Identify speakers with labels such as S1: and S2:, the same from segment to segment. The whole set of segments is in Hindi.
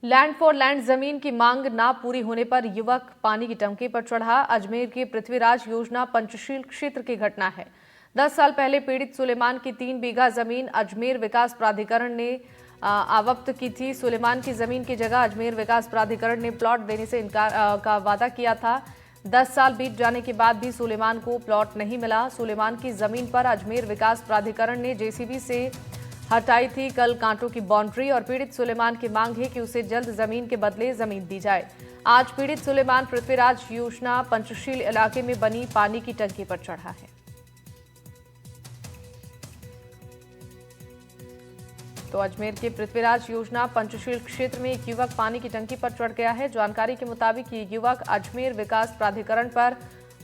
S1: लैंड फॉर लैंड जमीन की मांग ना पूरी होने पर युवक पानी की टंकी पर चढ़ा। अजमेर की पृथ्वीराज योजना पंचशील क्षेत्र की घटना है। 10 साल पहले पीड़ित सुलेमान की 3 बीघा जमीन अजमेर विकास प्राधिकरण ने आवक्त की थी। सुलेमान की जमीन की जगह अजमेर विकास प्राधिकरण ने प्लॉट देने से इनकार का वादा किया था। 10 साल बीत जाने के बाद भी सुलेमान को प्लॉट नहीं मिला। सुलेमान की जमीन पर अजमेर विकास प्राधिकरण ने जेसीबी से हटाई थी कल कांटों की बाउंड्री और पीड़ित सुलेमान की मांग है कि उसे जल्द जमीन के बदले जमीन दी जाए। आज पीड़ित सुलेमान पृथ्वीराज योजना पंचशील इलाके में बनी पानी की टंकी पर चढ़ा है। तो अजमेर के पृथ्वीराज योजना पंचशील क्षेत्र में एक युवक पानी की टंकी पर चढ़ गया है। जानकारी के मुताबिक ये युवक अजमेर विकास प्राधिकरण पर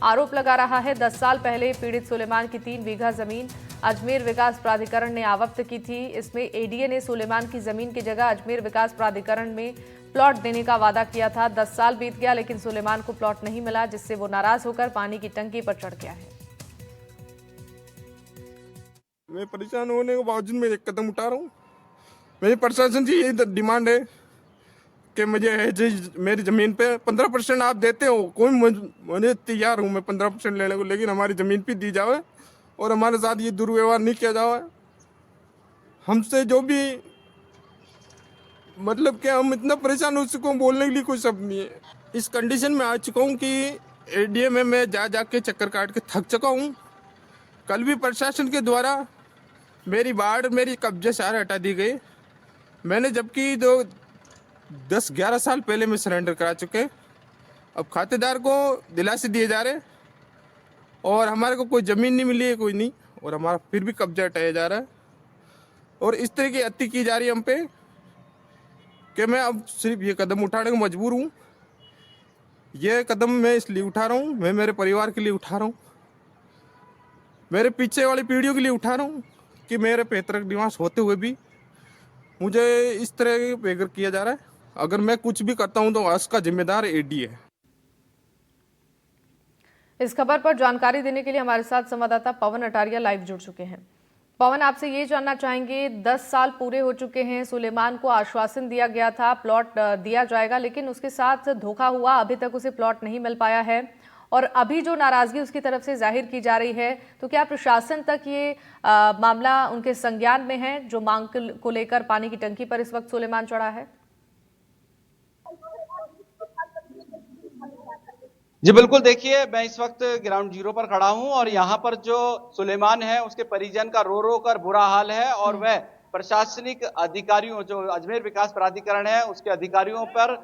S1: आरोप लगा रहा है। 10 साल पहले पीड़ित सुलेमान की 3 बीघा जमीन अजमेर विकास प्राधिकरण ने आवक्त की थी। इसमें एडीए ने सुलेमान की जमीन की जगह अजमेर विकास प्राधिकरण में प्लॉट देने का वादा किया था। 10 साल बीत गया लेकिन सुलेमान को प्लॉट नहीं मिला, जिससे वो नाराज होकर पानी की टंकी पर चढ़ गया है।
S2: मैं परेशान होने के बावजूद मैं एक कदम उठा रहा हूँ। मेरी प्रशासन से ये डिमांड है कि मेरी ज़मीन पे 15% आप देते हो, मुझे तैयार हूँ मैं 15% लेने को, लेकिन हमारी ज़मीन पे दी जाए और हमारे साथ ये दुर्व्यवहार नहीं किया जाए। हमसे जो भी मतलब कि हम इतना परेशान हो चुके हैं, बोलने के लिए कोई शब्द नहीं है। इस कंडीशन में आ चुका हूँ कि एडीए में मैं जा के चक्कर काट के थक चुका हूँ। कल भी प्रशासन के द्वारा मेरी कब्जे सारे हटा दी गई। मैंने जबकि 10-11 साल पहले मैं सरेंडर करा चुके। अब खातेदार को दिलासे दिए जा रहे और हमारे को कोई ज़मीन नहीं मिली है, कोई नहीं, और हमारा फिर भी कब्जा हटाया जा रहा है और इस तरह की अति की जा रही है हम पे कि मैं अब सिर्फ ये कदम उठाने को मजबूर हूँ। ये कदम मैं इसलिए उठा रहा हूँ, मैं मेरे परिवार के लिए उठा रहा हूँ, मेरे पीछे वाली पीढ़ियों के लिए उठा रहा हूँ कि मेरे पैतृक निवास होते हुए भी मुझे इस तरह बेघर किया जा रहा है। अगर मैं कुछ भी करता हूं तो उसका जिम्मेदार एडीए है।
S1: इस खबर पर जानकारी देने के लिए हमारे साथ संवाददाता पवन अटारिया लाइव जुड़ चुके हैं। पवन, आपसे ये जानना चाहेंगे, 10 साल पूरे हो चुके हैं, सुलेमान को आश्वासन दिया गया था प्लॉट दिया जाएगा, लेकिन उसके साथ धोखा हुआ, अभी तक उसे प्लॉट नहीं मिल पाया है और अभी जो नाराजगी उसकी तरफ से जाहिर की जा रही है, तो क्या प्रशासन तक ये मामला उनके संज्ञान में है जो मांग को लेकर पानी की टंकी पर इस वक्त सुलेमान चढ़ा है?
S3: जी बिल्कुल, देखिए मैं इस वक्त ग्राउंड जीरो पर खड़ा हूं और यहाँ पर जो सुलेमान है उसके परिजन का रो रो कर बुरा हाल है और वह प्रशासनिक अधिकारियों, जो अजमेर विकास प्राधिकरण है उसके अधिकारियों पर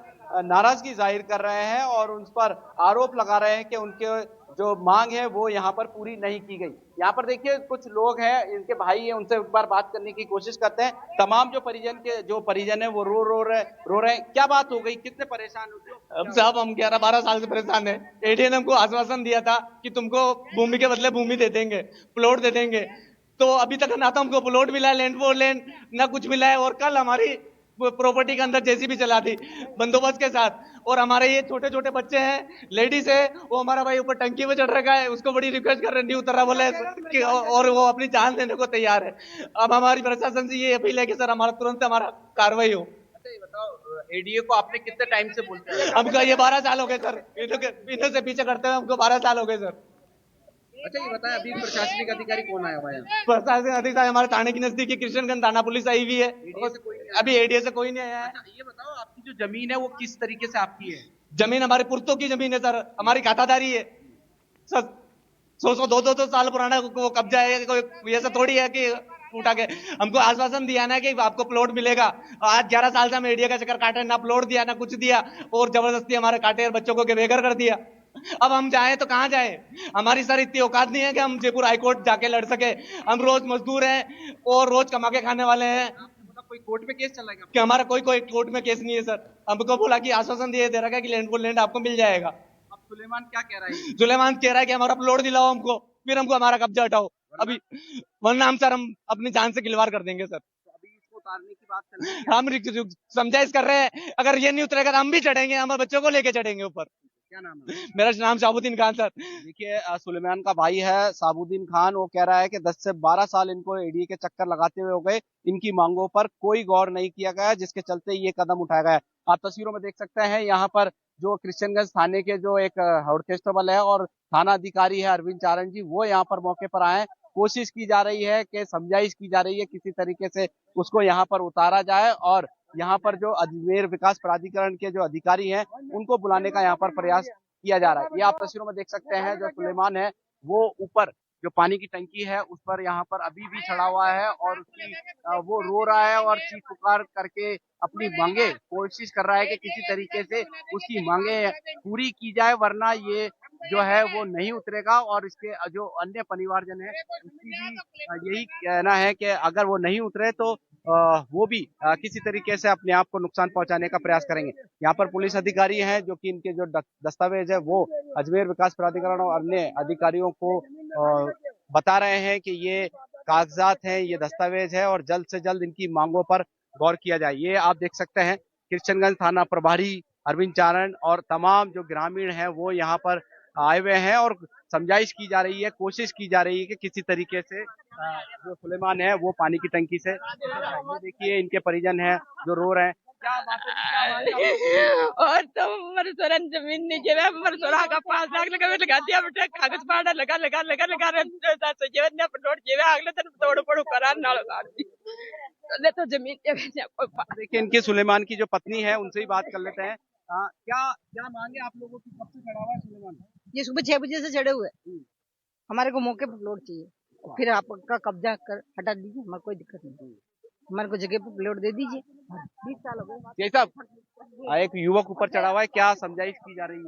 S3: नाराजगी जाहिर कर रहे हैं और उन पर आरोप लगा रहे हैं कि उनके जो मांग है वो यहाँ पर पूरी नहीं की गई। यहाँ पर देखिए कुछ लोग हैं, इनके भाई हैं, उनसे एक बार बात करने की कोशिश करते हैं। तमाम जो परिजन है वो रो रहे हैं। क्या बात हो गई, कितने परेशान हो?
S4: अब साहब हम 11-12 साल से परेशान है। एडीए ने हमको आश्वासन दिया था कि तुमको भूमि के बदले भूमि दे देंगे, प्लॉट दे देंगे, तो अभी तक ना तो हमको प्लॉट मिला है, लैंड फॉर लैंड ना कुछ मिला है। और कल हमारी प्रॉपर्टी के अंदर जेसीबी चला थी बंदोबस्त के साथ, और हमारे ये छोटे छोटे बच्चे हैं, लेडीज है, वो हमारा भाई ऊपर टंकी में चढ़ रखा है, उसको बड़ी रिक्वेस्ट कर रहे नहीं उतर रहा बोले कि, और वो अपनी जान देने को तैयार है। अब हमारी प्रशासन से ये अपील है कि सर हमारा तुरंत हमारा कार्रवाई हो।
S3: ये बताओ, एडीए को आपने कितने टाइम से बोलते हैं?
S4: हमको ये 12 साल हो गए सर, इन्हों से पीछे करते हुए हमको 12 साल हो गए सर।
S3: अच्छा ये बताएं, अभी प्रशासनिक अधिकारी कौन आया हुआ है?
S4: प्रशासनिक अधिकारी हमारे थाने की नजदीकी कृष्णगंज थाना पुलिस आई हुई है, अभी एडीए से कोई नहीं आया है।
S3: अच्छा ये बताओ, आपकी जो जमीन है वो किस तरीके से आपकी है?
S4: जमीन हमारे पुरतों की जमीन है सर, हमारी खातादारी है सर। 100-200 साल पुराना वो कब्जा है, कोई ऐसा थोड़ी है कि उठा के। हमको आश्वासन दिया ना कि आपको प्लॉट मिलेगा, आज 11 साल से हम एडीए का चक्कर काटे, ना प्लॉट दिया ना कुछ दिया, और जबरदस्ती हमारे काटे और बच्चों को बेघर कर दिया। अब हम जाए तो कहाँ जाए? हमारी सर इतनी औकात नहीं है कि हम जयपुर हाईकोर्ट जाके लड़ सके। हम रोज मजदूर हैं और रोज कमा के खाने वाले हैं।
S3: कोई कोर्ट में केस चलाएगा
S4: कि हमारा कोई कोर्ट में केस नहीं है सर। हमको बोला कि आश्वासन दिए दे रखा है कि लैंड फॉर लैंड आपको मिल जाएगा।
S3: अब सुलेमान क्या कह रहा है?
S4: सुलेमान कह रहा है कि हमारा प्लॉट दिलाओ हमको, फिर हमको हमारा कब्जा हटाओ अभी, वरना हम सर हम अपनी जान से खिलवाड़ कर देंगे सर।
S3: तो अभी इसको उतारने की बात चल रही है।
S4: हम समझाइश कर रहे हैं, अगर ये नहीं उतरेगा तो हम भी चढ़ेंगे, हमारे बच्चों को लेके चढ़ेंगे ऊपर।
S3: क्या नाम है?
S4: मेरा नाम शाहबुद्दीन खान सर।
S3: देखिए सुलेमान का भाई है साबुद्दीन खान, वो कह रहा है कि 10 से 12 साल इनको एडीए के चक्कर लगाते हुए हो गए, इनकी मांगों पर कोई गौर नहीं किया गया, जिसके चलते ये कदम उठाया गया है। आप तस्वीरों में देख सकते हैं यहाँ पर जो क्रिश्चियनगंज थाने के जो एक हेड कांस्टेबल है और थाना अधिकारी है अरविंद चारण जी, वो यहाँ पर मौके पर आए। कोशिश की जा रही है कि समझाइश की जा रही है, किसी तरीके से उसको यहाँ पर उतारा जाए और यहाँ पर जो अजमेर विकास प्राधिकरण के जो अधिकारी हैं उनको बुलाने का यहाँ पर प्रयास किया जा रहा है। ये आप तस्वीरों में देख सकते हैं, जो सुलेमान है वो ऊपर जो पानी की टंकी है उस पर यहाँ पर अभी भी चढ़ा हुआ है और उसकी वो रो रहा है और चीख पुकार करके अपनी मांगे कोशिश कर रहा है कि किसी तरीके से उसकी मांगे पूरी की जाए, वरना ये जो है वो नहीं उतरेगा। और इसके जो अन्य परिवारजन है उसकी भी यही कहना है कि अगर वो नहीं उतरे तो वो भी किसी तरीके से अपने आप को नुकसान पहुंचाने का प्रयास करेंगे। यहाँ पर पुलिस अधिकारी हैं जो कि इनके जो दस्तावेज है वो अजमेर विकास प्राधिकरण और अन्य अधिकारियों को बता रहे हैं कि ये कागजात हैं, ये दस्तावेज है और जल्द से जल्द इनकी मांगों पर गौर किया जाए। ये आप देख सकते हैं किशनगंज थाना प्रभारी अरविंद चारण और तमाम जो ग्रामीण हैं वो यहाँ पर आए हुए हैं और समझाइश की जा रही है, कोशिश की जा रही है कि किसी तरीके से जो सुलेमान है वो पानी की टंकी से, ये देखिए इनके परिजन हैं जो रो रहे हैं। क्या बात है?
S5: और तो मरसोरन जमीन नीचे में मरसोरा का 5 लाख लगा दिया बेटा, कागज पाड़ा लगा जीवन ने प्लॉट जेवे अगले दिन तोड़ पड़ो करार नाल ले तो जमीन
S3: देखिए इनके सुलेमान की जो पत्नी है उनसे ही बात कर लेते हैं। क्या क्या मांगे आप लोगों की, कब से चढ़ा हुआ है सुलेमान?
S5: ये सुबह 6 बजे से चढ़े हुए। हमारे को मौके पर प्लॉट चाहिए, फिर आपका कब्जा कर हटा दीजिए, हमारे कोई दिक्कत नहीं, हमारे को जगह पर प्लॉट दे दीजिए। 20 साल हो गए।
S3: ये साहब एक युवक ऊपर चढ़ा हुआ है, क्या समझाइश की जा रही है?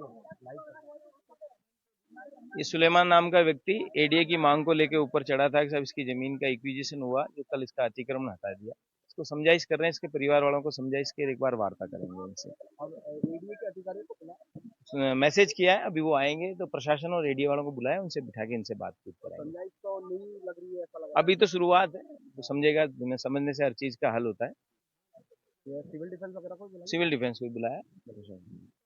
S6: ये सुलेमान नाम का व्यक्ति एडीए की मांग को लेकर ऊपर चढ़ा था कि साहब इसकी जमीन का एक्विजिशन हुआ, जो कल इसका अतिक्रमण हटा दिया, इसको समझाइश कर रहे हैं, इसके परिवार वालों को समझाइश के एक बार वार्ता करेंगे इनसे।
S3: एडीए के अधिकारियों को बुला
S6: मैसेज किया है, अभी वो आएंगे तो प्रशासन और एडीए वालों को बुलाया, उनसे बिठा के इनसे बातचीत कराएंगे।
S3: समझाइश तो नहीं लग रही है, ऐसा लग
S6: अभी तो शुरुआत है, तो समझेगा, समझने से हर चीज का हल होता है।
S3: रहा है। सिविल डिफेंस वगैरह को बुलाया?
S6: सिविल डिफेंस को बुलाया।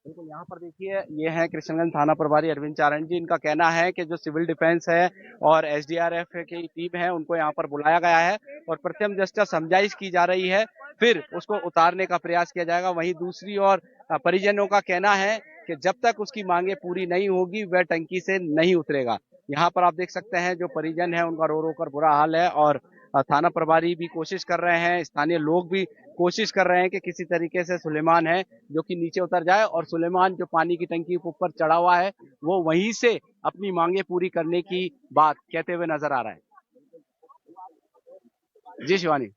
S3: बिल्कुल, यहाँ पर देखिए ये है कृष्णगंज थाना प्रभारी अरविंद चारण जी। इनका कहना है कि जो सिविल डिफेंस है और एसडीआरएफ की टीम है उनको यहाँ पर बुलाया गया है और प्रथम दृष्टया समझाइश की जा रही है, फिर उसको उतारने का प्रयास किया जाएगा। वहीं दूसरी ओर परिजनों का कहना है कि जब तक उसकी मांगे पूरी नहीं होगी वह टंकी से नहीं उतरेगा। यहाँ पर आप देख सकते हैं जो परिजन है उनका रो रो कर बुरा हाल है और थाना प्रभारी भी कोशिश कर रहे हैं, स्थानीय लोग भी कोशिश कर रहे हैं कि किसी तरीके से सुलेमान है जो कि नीचे उतर जाए और सुलेमान जो पानी की टंकी के ऊपर चढ़ा हुआ है वो वहीं से अपनी मांगे पूरी करने की बात कहते हुए नजर आ रहा है। जी शिवानी।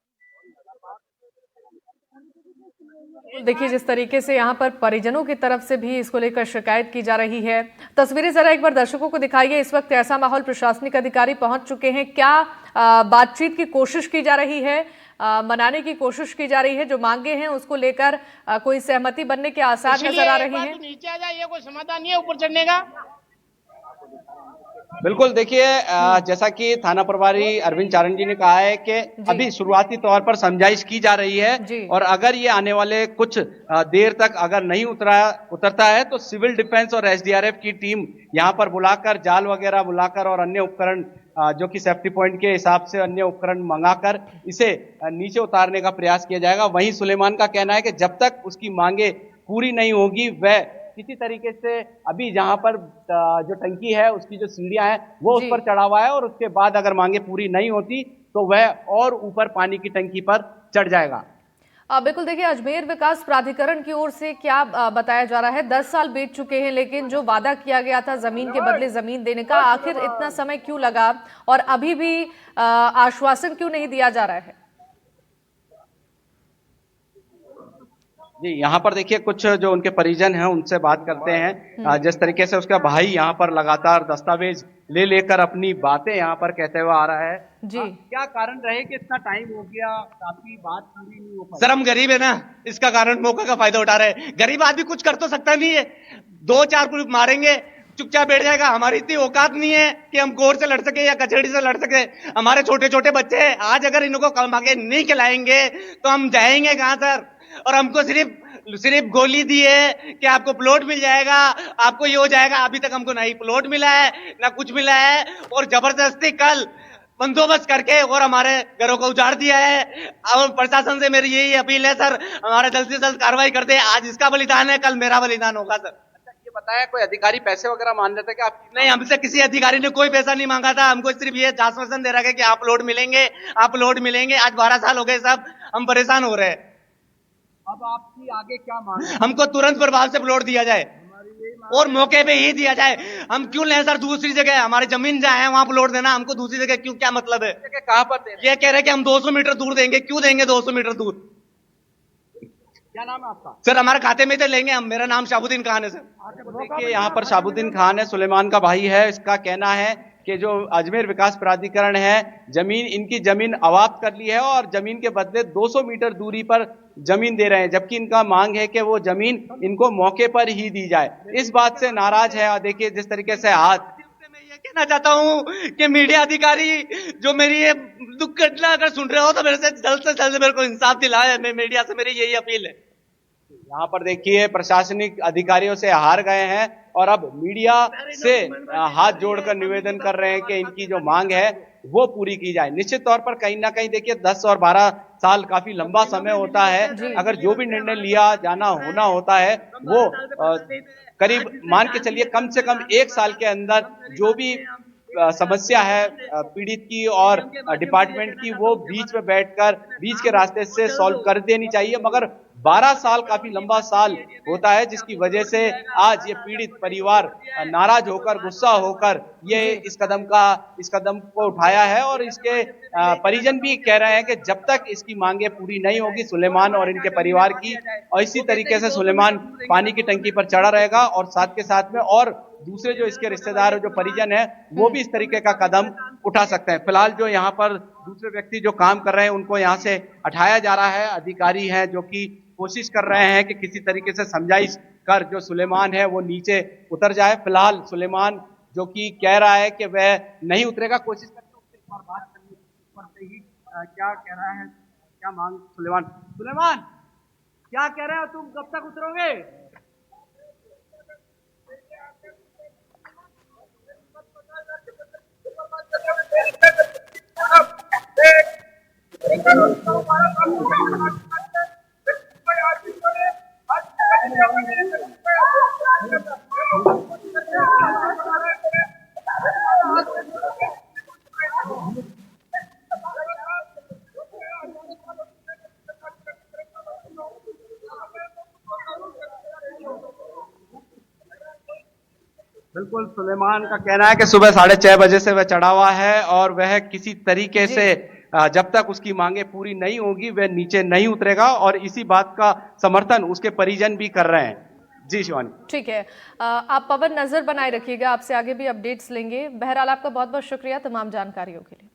S1: देखिए जिस तरीके से यहाँ पर परिजनों की तरफ से भी इसको लेकर शिकायत की जा रही है। तस्वीरें जरा एक बार दर्शकों को दिखाइए। इस वक्त ऐसा माहौल, प्रशासनिक अधिकारी पहुंच चुके हैं, क्या बातचीत की कोशिश की जा रही है, मनाने की कोशिश की जा रही है, जो मांगे हैं उसको लेकर कोई सहमति बनने के आसार नजर आ रहे हैं?
S7: नीचे आ जाए, ये कोई समाधान नहीं है ऊपर चढ़ने का।
S3: बिल्कुल, देखिए जैसा कि थाना प्रभारी अरविंद चारण जी ने कहा है कि अभी शुरुआती तौर पर समझाइश की जा रही है और अगर ये आने वाले कुछ देर तक अगर नहीं उतरता है तो सिविल डिफेंस और एसडीआरएफ की टीम यहाँ पर बुलाकर, जाल वगैरह बुलाकर और अन्य उपकरण जो कि सेफ्टी पॉइंट के हिसाब से अन्य उपकरण मंगाकर इसे नीचे उतारने का प्रयास किया जाएगा। वहीं सुलेमान का कहना है कि जब तक उसकी मांगे पूरी नहीं होगी वह किसी तरीके से अभी जहां पर जो टंकी है उसकी जो सीढ़ियां हैं वो उस पर चढ़ा हुआ है और उसके बाद अगर मांगे पूरी नहीं होती तो वह और ऊपर पानी की टंकी पर चढ़ जाएगा।
S1: बिल्कुल, देखिए अजमेर विकास प्राधिकरण की ओर से क्या बताया जा रहा है? 10 साल बीत चुके हैं, लेकिन जो वादा किया गया था जमीन के बदले जमीन देने का, आखिर इतना समय क्यों लगा और अभी भी आश्वासन क्यों नहीं दिया जा रहा है?
S3: जी, यहाँ पर देखिए कुछ जो उनके परिजन हैं उनसे बात करते हैं। जिस तरीके से उसका भाई यहाँ पर लगातार दस्तावेज ले लेकर अपनी बातें यहाँ पर कहते हुए आ रहा है।
S1: जी,
S3: क्या कारण रहे कि इतना टाइम हो गया, काफी बात पूरी नहीं हो पाई?
S4: सर हम गरीब है ना, इसका कारण मौका का फायदा उठा रहे हैं। गरीब आदमी कुछ कर तो सकता नहीं है, 2-4 ग्रुप मारेंगे चुपचाप बैठ जाएगा। हमारी इतनी औकात नहीं है कि हम गोर से लड़ सके या कचहरी से लड़ सके। हमारे छोटे छोटे बच्चे हैं, आज अगर इनको कमा के नहीं खिलाएंगे तो हम जाएंगे कहाँ सर? और हमको सिर्फ सिर्फ गोली दी है कि आपको प्लॉट मिल जाएगा, आपको ये हो जाएगा। अभी तक हमको नहीं प्लॉट मिला है, ना कुछ मिला है, और जबरदस्ती कल बंदोबस्त करके और हमारे घरों को उजाड़ दिया है। अब प्रशासन से मेरी यही अपील है सर, हमारे जल्द से जल्द कार्रवाई कर दे। आज इसका बलिदान है, कल मेरा बलिदान होगा सर।
S3: ये बताया कोई अधिकारी पैसे वगैरह मान लेते कि आप?
S4: नहीं, हमसे किसी अधिकारी ने कोई पैसा नहीं मांगा था। हमको सिर्फ ये आश्वासन दे रहा है कि आप प्लॉट मिलेंगे, आप प्लॉट मिलेंगे। आज 12 साल हो गए साहब, हम परेशान हो रहे हैं।
S3: अब आपकी आगे क्या मांग है?
S4: हमको तुरंत प्रभाव से प्लॉट दिया जाए और मौके पे ही दिया जाए। हम क्यों लें सर दूसरी जगह? हमारी जमीन जहाँ है वहां प्लॉट देना, हमको दूसरी जगह क्यों? क्या मतलब है?
S3: कहाँ पर देना?
S4: ये कह रहे हैं कि हम 200 मीटर दूर देंगे। क्यों देंगे 200 मीटर दूर?
S3: क्या नाम है आपका?
S4: सर हमारे खाते में तो लेंगे हम। मेरा नाम शाहबुद्दीन खान है सर।
S3: देखिए यहाँ पर शाहबुद्दीन खान है, सुलेमान का भाई है। इसका कहना है कि जो अजमेर विकास प्राधिकरण है, जमीन इनकी जमीन अवाप्त कर ली है और जमीन के बदले 200 मीटर दूरी पर जमीन दे रहे हैं, जबकि इनका मांग है कि वो जमीन इनको मौके पर ही दी जाए। इस बात से नाराज है। और देखिए जिस तरीके से हाथ
S4: मैं ये कहना चाहता हूँ कि मीडिया अधिकारी जो मेरी ये दुख घटना अगर सुन रहे हो तो मेरे से जल्द मेरे को इंसाफ दिलाए। मैं मीडिया से मेरी यही अपील है।
S3: यहाँ पर देखिए प्रशासनिक अधिकारियों से हार गए हैं और अब मीडिया से हाथ जोड़कर निवेदन कर रहे हैं कि इनकी जो मांग है वो पूरी की जाए। निश्चित तौर पर कहीं ना कहीं देखिए 10 और 12 साल काफी लंबा समय होता है। अगर जो भी निर्णय लिया जाना होना होता है वो करीब मान के चलिए कम से कम 1 साल के अंदर जो भी समस्या है पीड़ित की और डिपार्टमेंट की वो बीच में बैठकर बीच के रास्ते से सॉल्व कर देनी चाहिए। मगर 12 साल काफी लंबा साल होता है, जिसकी वजह से आज ये पीड़ित परिवार नाराज होकर, गुस्सा होकर ये इस कदम को उठाया है। और इसके परिजन भी कह रहे हैं कि जब तक इसकी मांगे पूरी नहीं होगी सुलेमान और इनके परिवार की, और इसी तरीके से सुलेमान पानी की टंकी पर चढ़ा रहेगा और साथ के साथ में और दूसरे जो इसके रिश्तेदार जो परिजन है वो भी इस तरीके का कदम उठा सकते हैं। फिलहाल जो यहाँ पर दूसरे व्यक्ति जो काम कर रहे हैं उनको यहाँ से हटाया जा रहा है। अधिकारी हैं जो कि कोशिश कर रहे हैं कि किसी तरीके से समझाइश कर जो सुलेमान है वो नीचे उतर जाए। फिलहाल सुलेमान जो कि कह रहा है कि वह नहीं उतरेगा। कोशिश करते हैं उससे एक बार बात करने ही क्या कह रहा है, क्या मांग? सुलेमान क्या कह रहे हो तुम, कब तक उतरोगे? बिल्कुल, सुलेमान का कहना है कि सुबह 6:30 बजे से वह चढ़ा हुआ है और वह किसी तरीके से जब तक उसकी मांगे पूरी नहीं होगी वह नीचे नहीं उतरेगा, और इसी बात का समर्थन उसके परिजन भी कर रहे हैं। जी शिवानी।
S1: ठीक है, आप पवन नजर बनाए रखिएगा, आपसे आगे भी अपडेट्स लेंगे। बहरहाल आपका बहुत बहुत शुक्रिया तमाम जानकारियों के लिए।